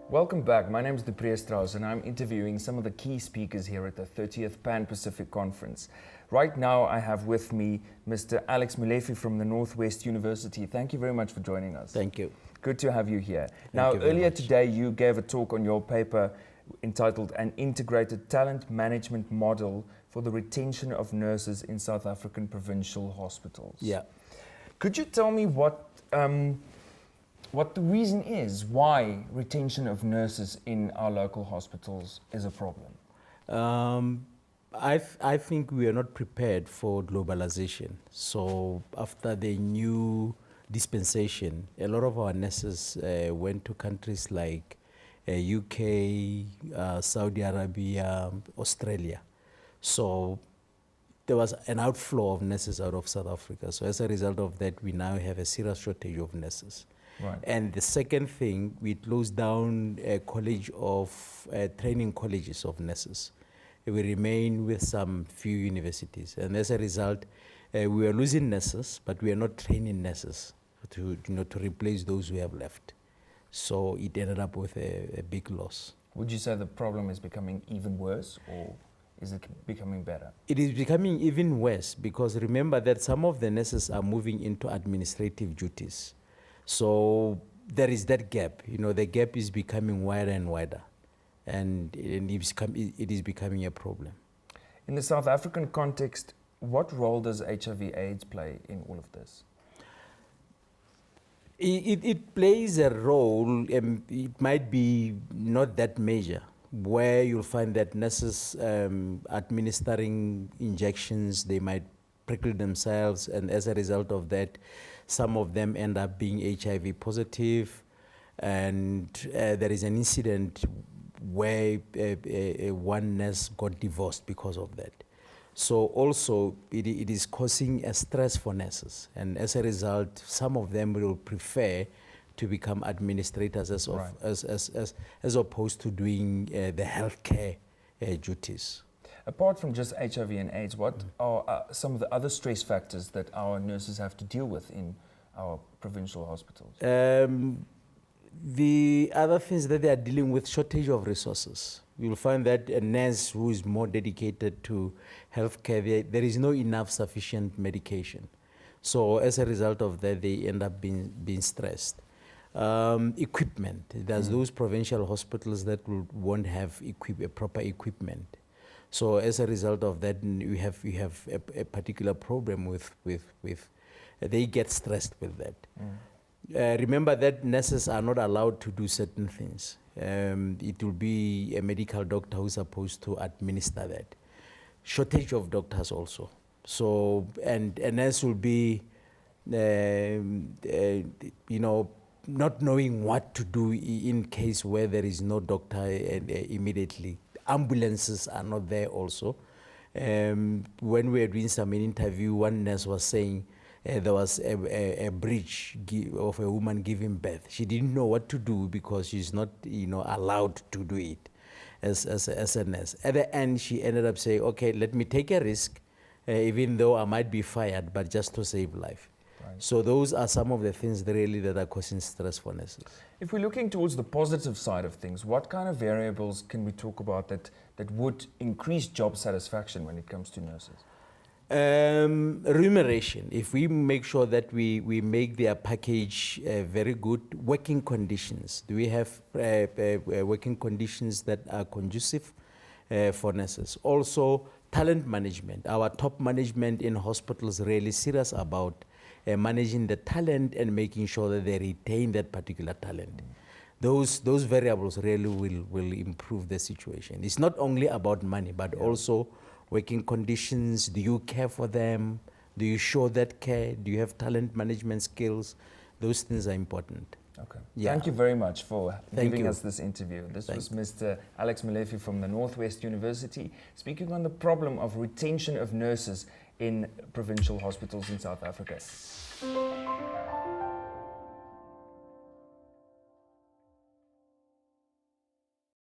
Welcome back. My name is Dupree Strauss and I'm interviewing some of the key speakers here at the 30th Pan-Pacific Conference. Right now I have with me Mr. Alex Molefi from the Northwest University. Thank you very much for joining us. Thank you. Good to have you here. Thank you very earlier much. today you gave a talk on your paper entitled An Integrated Talent Management Model for the Retention of Nurses in South African Provincial Hospitals. Yeah. Could you tell me what the reason is why retention of nurses in our local hospitals is a problem? I think we are not prepared for globalization. So after the new dispensation, a lot of our nurses went to countries like UK, Saudi Arabia, Australia. So there was an outflow of nurses out of South Africa. So as a result of that, we now have a serious shortage of nurses. Right. And the second thing, we closed down a college of training colleges of nurses. We remain with some few universities. And as a result, we are losing nurses, but we are not training nurses to replace those who have left. So it ended up with a big loss. Would you say the problem is becoming even worse, or is it becoming better? It is becoming even worse because remember that some of the nurses are moving into administrative duties. So there is that gap. The gap is becoming wider and wider, and it is becoming a problem. In the South African context, what role does HIV/AIDS play in all of this? It plays a role, it might be not that major, where you'll find that nurses administering injections, they might prickle themselves, and as a result of that, some of them end up being HIV positive, and there is an incident where one nurse got divorced because of that. So also it is causing a stress for nurses, and as a result, some of them will prefer to become administrators as opposed to doing the healthcare duties. Apart from just HIV and AIDS, what are some of the other stress factors that our nurses have to deal with in our provincial hospitals? The other things that they are dealing with, shortage of resources. You'll find that a nurse who is more dedicated to healthcare, there is no enough sufficient medication. So as a result of that, they end up being stressed. Equipment. There's those provincial hospitals that won't have proper equipment. So as a result of that, you have a particular problem with they get stressed with that. Remember that nurses are not allowed to do certain things. It will be a medical doctor who's supposed to administer that. Shortage of doctors also. So, and a nurse will be, not knowing what to do in case where there is no doctor immediately. Ambulances are not there also. When we were doing some interview, one nurse was saying, there was a breach of a woman giving birth. She didn't know what to do because she's not, allowed to do it as a nurse. At the end, she ended up saying, okay, let me take a risk, even though I might be fired, but just to save life. Right. So those are some of the things that are causing stress for nurses. If we're looking towards the positive side of things, what kind of variables can we talk about that would increase job satisfaction when it comes to nurses? Remuneration. If we make sure that we make their package very good, working conditions. Do we have working conditions that are conducive for nurses? Also, talent management. Our top management in hospitals really serious about managing the talent and making sure that they retain that particular talent. Those variables really will improve the situation. It's not only about money, but also working conditions. Do you care for them? Do you show that care? Do you have talent management skills? Those things are important. Okay. Yeah. Thank you very much for giving you. us this interview. This was Mr. Alex Molefi from the Northwest University speaking on the problem of retention of nurses in provincial hospitals in South Africa.